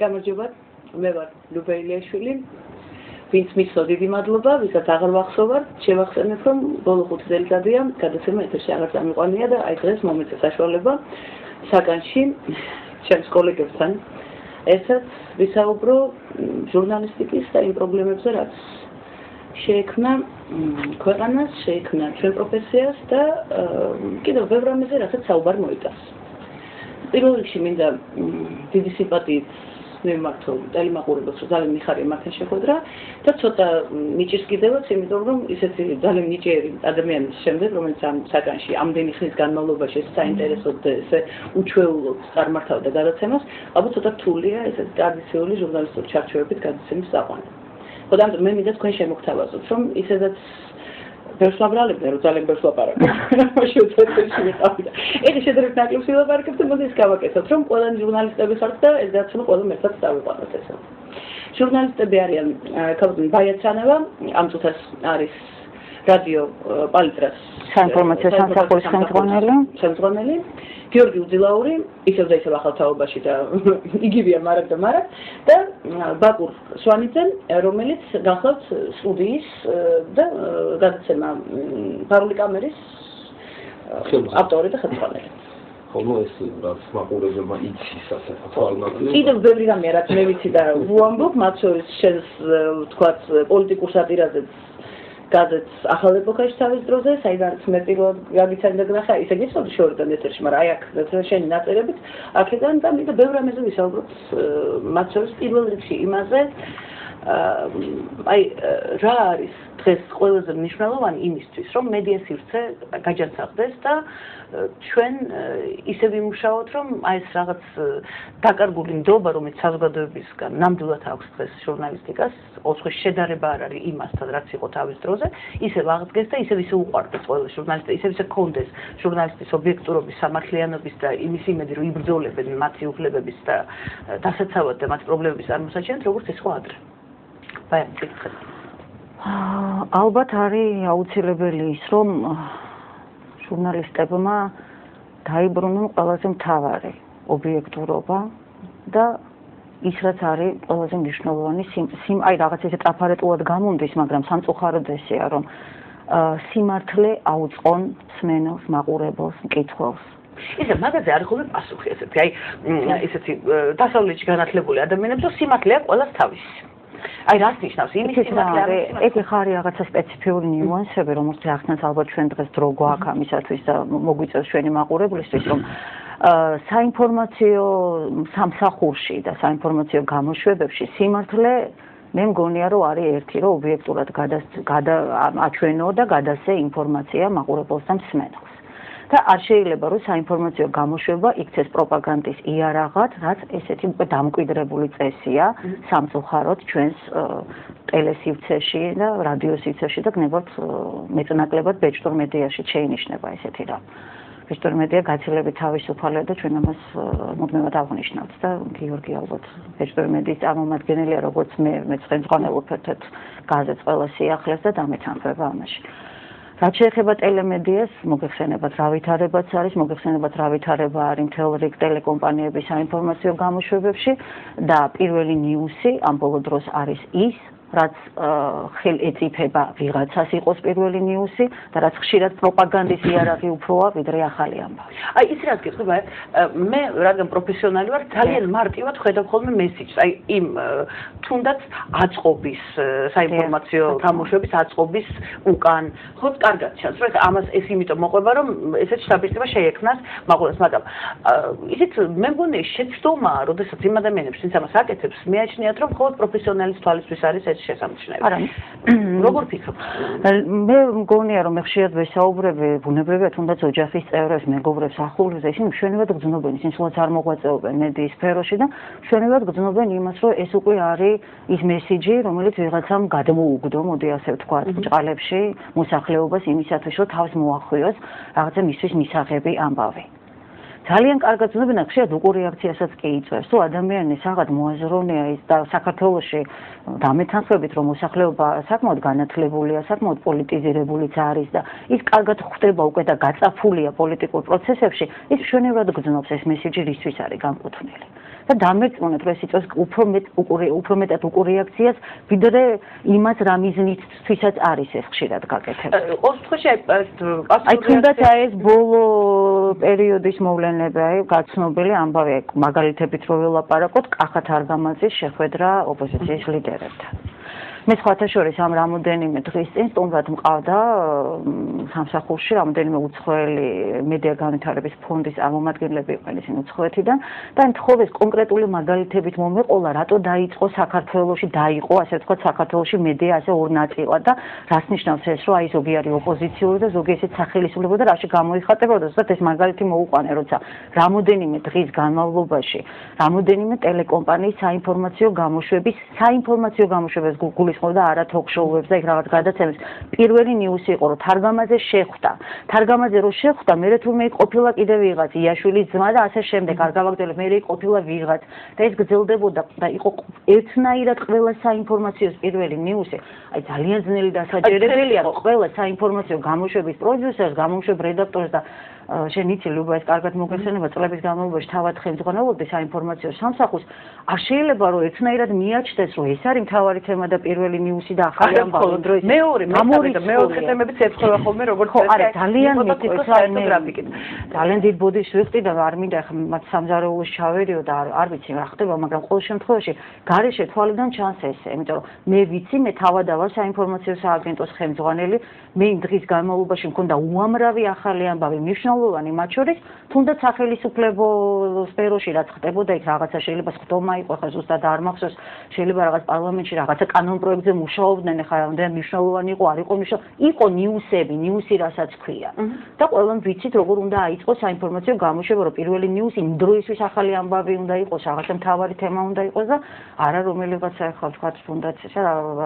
გამარჯობა, მე ვარ ლუბე ილიაშვილი. ვინც მისო დიდი მადლობა, ვისაც აღარ ვახსოვართ, შევახსენებ, რომ ბოლო 5 წელიწადია გადაცემა ეთერში აღარ წამიყვანია და აი დღეს მომეწე საშუალება საგანში ჩემს კოლეგებთან ერთად ვისაუბრო ჟურნალისტიკის და იმ პრობლემებზე, რაც შეექმნა ქვეყანას, შეექმნა ჩვენ პროფესიას და კიდევ ბევრ რამეზე, რასაც საუბარი მოიტანს. პირველ რიგში მინდა დიდი სიმპათიით მივმართო ტელემაყურებელს, რომ ძალიან მიხარია მათთან შეხვედრა და ცოტა მიჭირს კიდევაც, იმიტომ რომ ისეთი ძალიან ნიჭიერი ადამიანის შემდეგ, რომელიც ამ საგანში ამდენი ხნის განმავლობაში საინტერესოდ და ესე უჩვეულოდ წარმართავდა გადაცემას, ალბათ ცოტა რთულია ესეთი ტრადიციული ჟურნალისტური ჩარჩოებით გადაცემის საყვანა. ხოდა მე მინდა თქვენ შემოგთავაზოთ, რომ ისედაც ბევრს ვაბრალებდა, რომ ძალიან ბევრს ვაპარაკებ. მაშინ უცებელში ვიყავი და ეხლა შედარებით ნაკლებს ვილაპარაკებ და მოდი ის გავაკეთოთ, რომ ყველანი ჟურნალისტები ხართ და ეს გადაცემა ყველამ ერთად დავიყვანოთ ესე. ჟურნალისტები არიან ქალბატონი ბაიაცანევა, ამ წუთას არის რადიო პალიტრას საინფორმაციო სამსახურის ხელმძღვანელი, გიორგი უძილაური, ისევ და ისევ ახალ თაობაში და იგივეა მარად და ბაკურ სვანიძე, რომელიც გახლავთ სტუდიის და გადაცემა ფარული კამერის ავტორი და ხელმძღვანელი. ხოლმე ეს რაც მაყურებელმა იცის ასე ფორმატი. კიდევ ბევრი რამეა, რაც მე ვიცი და ვუამბობ, მათ შორის შენს თქვათ პოლიტიკურ სატირაზეც გაზეთს ახალ ეპოქაში თავის დროზე, საიდანაც მე პირველად გაგიცანი და გნახა, ისე გიცნობ შორიდან ეთერში, მაგრამ აი აქ შენი ნაწერებით აქედან და მინდა ბევრ რამეზე ვისაუბროთ, მათ შორის პირველ რიგში იმაზე, აი რა არის დღეს ყველაზე მნიშვნელოვანი იმისთვის, რომ მედია სივრცე გაჯანსაღდეს და ჩვენ ისე ვიმუშაოთ, რომ აი ეს რაღაც დაკარგული ნდობა, რომელიც საზოგადოებისგან ნამდვილად აქვს დღეს ჟურნალისტიკას, ოცხვის შედარება არ არის იმასთან, რაც იყო თავის დროზე, ისევ აღდგეს და ისევ უყვარდეს ყველა ჟურნალისტი, ისევ ქონდეს ჟურნალისტის ობიექტურობის, სამართლიანობის და იმის იმედი, რომ იბრძოლებენ მათი უფლებების და დასაცავად და მათი პრობლემების წარმოსაჩენად, როგორც ეს იყო ადრე. ალბათ არის აუცილებელი ის, რომ ჟურნალისტებმა დაიბრუნონ ყველაზე მთავარი ობიექტურობა და ის რაც არის ყველაზე მნიშვნელოვანი აი რაღაც ესე ტრაფარეტულად გამომდის, მაგრამ სამწუხაროდ ესეა, რომ სიმართლე აუწყონ მსმენელს, მაყურებელს, მკითხველს. ისე მაგაზე არის ხოლმე პასუხი ესეთი, აი ესეთი დასავლეთში განათლებული ადამიანებს, რომ სიმართლეა ყველას თავისი. აი რას ნიშნავს იმის სიმართლე? ეგ ხარი რაღაცა სპეციფიური ნიუანსები, რომელსაც ახსნას ალბათ ჩვენ დღეს დრო გვაქვს ამისათვის და მოგვიწევს ჩვენი მაყურებლისთვის, რომ საინფორმაციო სამსახურში და საინფორმაციო გამოშვებებში სიმართლე მე მგონია, რომ არის ერთი, რომ ობიექტურად აჩვენო და გადასცე ინფორმაცია მაყურებელს და მსმენელს. და არ შეიძლება, რომ საინფორმაციო გამოშვება იქცეს პროპაგანდის იარაღად, რაც ესეთი უკვე დამკვიდრებული წესია სამწუხაროდ ჩვენს ტელესივრცეში და რადიოსივრცეში და გნებავთ მეტნაკლებად ბეჭდურ მედიაში შეინიშნება ესეთი რამ. ბეჭდური მედია გაცილებით თავისუფალია და ჩვენ ამას მუდმივად აღნიშნავთ და გიორგი ალბათ ბეჭდური მედიის წარმომადგენელია, როგორც მეც ხელმძღვანელობ ერთ-ერთ გაზეთს ყველა სიახლეს და დამეთანხმება ამაში. რაც შეეხება ტელემედიას, მოგეხსენებათ რა ვითარებაც არის, მოგეხსენებათ რა ვითარება არის მთელ რიგ ტელეკომპანიების საინფორმაციო გამოშვებებში და პირველი ნიუსი ამ ბოლო დროს არის ის, რაც ხელ ეწიფება ვიღაცას იყოს პირველი ნიუსი და რაც ხშირად პროპაგანდის იარაღი უფროა, ვიდრე ახალი ამბავი. აი ის რაც გითხებ, მე რადგან პროფესიონალი ვარ, ძალიან მარტივად ხედავ ხოლმე მესიჯს, აი იმ თუნდაც აწყობის საინფორმაციო გამოშვების აწყობის უკან, ხო კარგად ჩანს, რომ ამას ეს იმიტომ მოყვება, რომ ესეც შთაბეჭდება შეექმნას მაყურებელს, მაგრამ ისიც მე მგონია შეცდომაა, როდესაც იმ ადამიანებს, ვინც ამას აკეთებს, მეაჩნიათ, რომ მხოლოდ პროფესიონალის თვალისთვის არის ეს შესამჩნევი. როგორ ფიქრობ? მე მგონია, რომ ხშირად ვესაუბრები ბუნებრივია თუნდაც ოჯახის წევრებს, მეგობრებს, ახულებს, ისინი მშვენივრად გრძნობენ, ისინი სულაც არ მოღვაწეობენ მედიის სფეროში და მშვენივრად გრძნობენ იმას, რომ ეს უკვე არის ის მესიჯი, რომელიც ვიღაცამ გადმოუგდო, მოდი ასე ვთქვათ, ბჭყალებში მოსახლეობას იმისათვის, რომ თავს მოახვიოს რაღაცა მისთვის მისაღები ამბავი. ძალიან კარგად ცნობენ, ხშირად უკუ რეაქციასაც კი იწვევს, თუ ადამიანი საღად მოაზროვნეა ის და საქართველოში დამეთანხმებით, რომ მოსახლეობა საკმაოდ განათლებულია, საკმაოდ პოლიტიზირებულიც არის და ის კარგად ხვდება უკვე და გაწაფულია პოლიტიკურ პროცესებში, ის მშვენივრად გრძნობს ეს მესიჯი რისთვის არის განკუთვნილი. და დამერწმუნეთ, რომ ეს იწვევს უფრო მეტად უკურეაქციას, ვიდრე იმას რა მიზნითთვისაც არის ეს ხშირად გაკეთება. აი თუნდაც ეს ბოლო პერიოდის მოვლენები, გაცნობილი ამბავი, მაგალითებით რო ველაპარაკოთ, კახათ არგამაძის შეხვედრა ოპოზიციის ლიდერებთან. მე სხვათა შორის ამ რამოდენიმე დღის წინ სტუმრად მყავდა სამსახურში რამოდენიმე უცხოელი მედია განვითარების ფონდის წარმომადგენლები იყვნენ ისინი უცხოეთიდან და მთხოვეს კონკრეტული მაგალითებით მომეყოლა რატო დაიწყო საქართველოში დაიყო ასე ვთქვათ საქართველოში მედია ასე ორ ნაწილად და რას ნიშნავს ეს რომ აი ზოგი არის ოპოზიციური და ზოგი ესეც სახელისუფლებო და რაში გამოიხატებოდა ზუსტად ეს მაგალითი მოუყვანე როცა რამოდენიმე დღის განმავლობაში რამოდენიმე ტელეკომპანიის საინფორმაციო გამოშვების გულისხმობდა არა თოქ-შოუებს და იქ რაღაც გადაცემებს. პირველი ნიუსი იყო რომ თარგამაძე შეხვდა. თარგამაძე რო შეხვდა, მერე თურმე ყოფილა კიდევ ვიღაც იაშვილის ძმა და ასე შემდეგ. არ გავაგრძელებ, მერე ყოფილა ვიღაც და ეს გრძელდებოდა და იყო ერთნაირად ყველა საინფორმაციო პირველი ნიუსი. აი ძალიან ძნელი დასაჯერებელია რომ ყველა საინფორმაციო გამოშვების პროდიუსერს, გამოშვებ რედაქტორს და შენ იცი ლუბა ეს კარგად მოგეხსენება წლების განმავლობაში თავად ხელმძღვანელობდი საინფორმაციო სამსახურს არ შეიძლება რომ ერთნაირად მიაჩნდეს რომ ეს არის მთავარი თემა და პირველი ნიუსი და ახალი ამბავი დროს მეორე თემებიც ერთხელ ხოლმე როგორც არა ძალიან მიკროფონით ძალიან დიდ ბოდიშს ვიხდი და არ მინდა ხა მათ სამზარეულოს ჩავერიო და არ ვიცი რა ხდება მაგრამ ყოველ შემთხვევაში გარეშე თვალიდან ჩანს ესე იმიტომ რომ მე ვიცი მე თავად ავარ საინფორმაციო სააგენტოს ხელმძღვანელი მე იმ დღის განმავლობაში მქონდა უამრავი ახალი ამბავი მნიშვნელოვანი მათ შორის თუნდაც სახელისუფლებო სფეროში რაც ხდებოდა იქ რაღაცა შეიძლება ხდომა იყო ხა ზუსტად არ მახსოვს შეიძლება რაღაც პარლამენტში რაღაცა კანონპროექტზე მუშაობდნენ ხა რამდენი მნიშვნელოვანი იყო არ იყო იყო ნიუსი რასაც ქვია და ყველამ ვიცით როგორ უნდა აიწყოს საინფორმაციო გამოშვება რომ პირველი ნიუსი იმ დროისთვის ახალი ამბავი უნდა იყოს რაღაცა მთავარი თემა უნდა იყოს და არა რომელიღაცა ახლა თქვათ თუნდაც ესა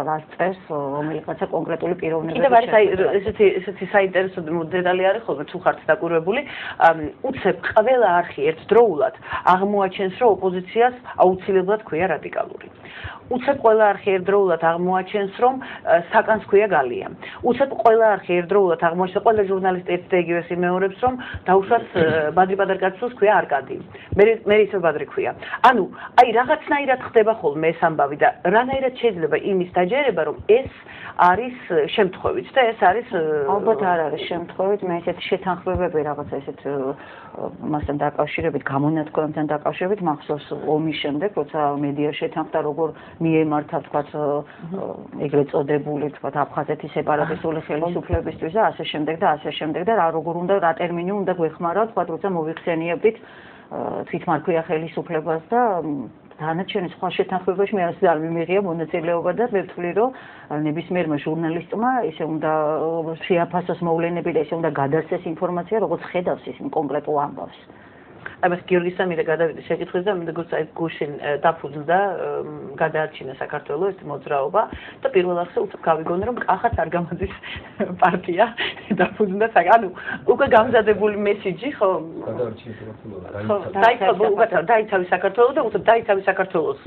რას წერს რომელიღაცა კონკრეტული პიროვნებები კიდევ არის აი ესეთი საინტერესო დეტალი არის ხოლმე თუ ხართ დაკურებული უცებ ყველა არხი ერთდროულად აღმოაჩენს რომ ოპოზიციას აუცილებლად ქვია რადიკალური უცებ ყველა არხი ერთდროულად აღმოაჩენს რომ საკანს ქვია გალია უცებ ყველა არხი ერთდროულად აღმოაჩენს ყველა ჟურნალისტი ერთ და იგივეს იმეორებს რომ დაუშვათ ბადრი პადარკაცოს ქვია არკადი მე ისე ბადრი ქვია ანუ აი რაღაცნაირად ხდება ხოლმე ეს ამბავი და რანაირად შეიძლება იმის დაჯერება რომ ეს არის შემთხვევით და ეს არის ალბათ არ არის შემთხვევით მე ესეთი შეთანხმებები რაღაცა ესეთ მასთან დაკავშირებით გამონათქვამთან დაკავშირებით მახსოვს ომის შემდეგ როცა მედია შეთანხმდა როგორ მიემართა თქვათ ეგრეთ წოდებული თქვათ აფხაზეთის სეპარატისტული ხელისუფლებისთვის და ასე შემდეგ და რა როგორ უნდა რა ტერმინი უნდა გვეხმარა თქვათ როცა მოიხსენიებდით თვითმარქვია ხელისუფლებას და დანარჩენი სხვა შეთანხმებაში მე ასე არ მიმიღია მონაწილეობა და მე ვთვლი რომ ნებისმიერმა ჟურნალისტმა ისე უნდა შეაფასოს მოვლენები და ისე უნდა გადასცეს ინფორმაცია როგორც ხედავს ის კონკრეტულ ამბავს აი მას გიორგის სამირა გადავიდა შეკითხვის და მინდა გულს აი გუშინ დაფუძნდა გადაარჩინა საქართველოს ეს მოძრაობა და პირველ რიგში უცებ გავიგონე რომ კახათ არგამაძის პარტია დაფუძნდა ანუ უკვე გამზადებული მესიჯი ხო დაიცავი საქართველოს და უცებ დაიცავი საქართველოს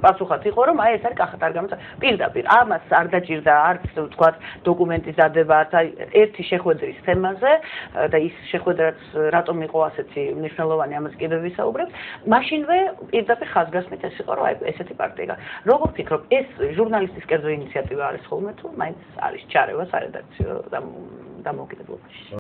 პასუხად იყო რომ აი ეს არის კახათ არგამაძე პირდაპირ ამას არ დაჭირდა არც თქვა დოკუმენტის დადება არც აი ერთი შეხვედრის თემაზე და ის შეხვედრაც რატომ იყო ასეთი მნიშვნელოვანი ამას კიდევ ვისაუბრებთ მაშინვე პირდაპირ ხაზგასმით ეს იყო რომ აი ესეთი პარტია როგორ ფიქრობ ეს ჟურნალისტის კერძო ინიციატივა არის ხოლმე თუ მაინც არის ჩარევა სარედაქციო დამოუკიდებლობაში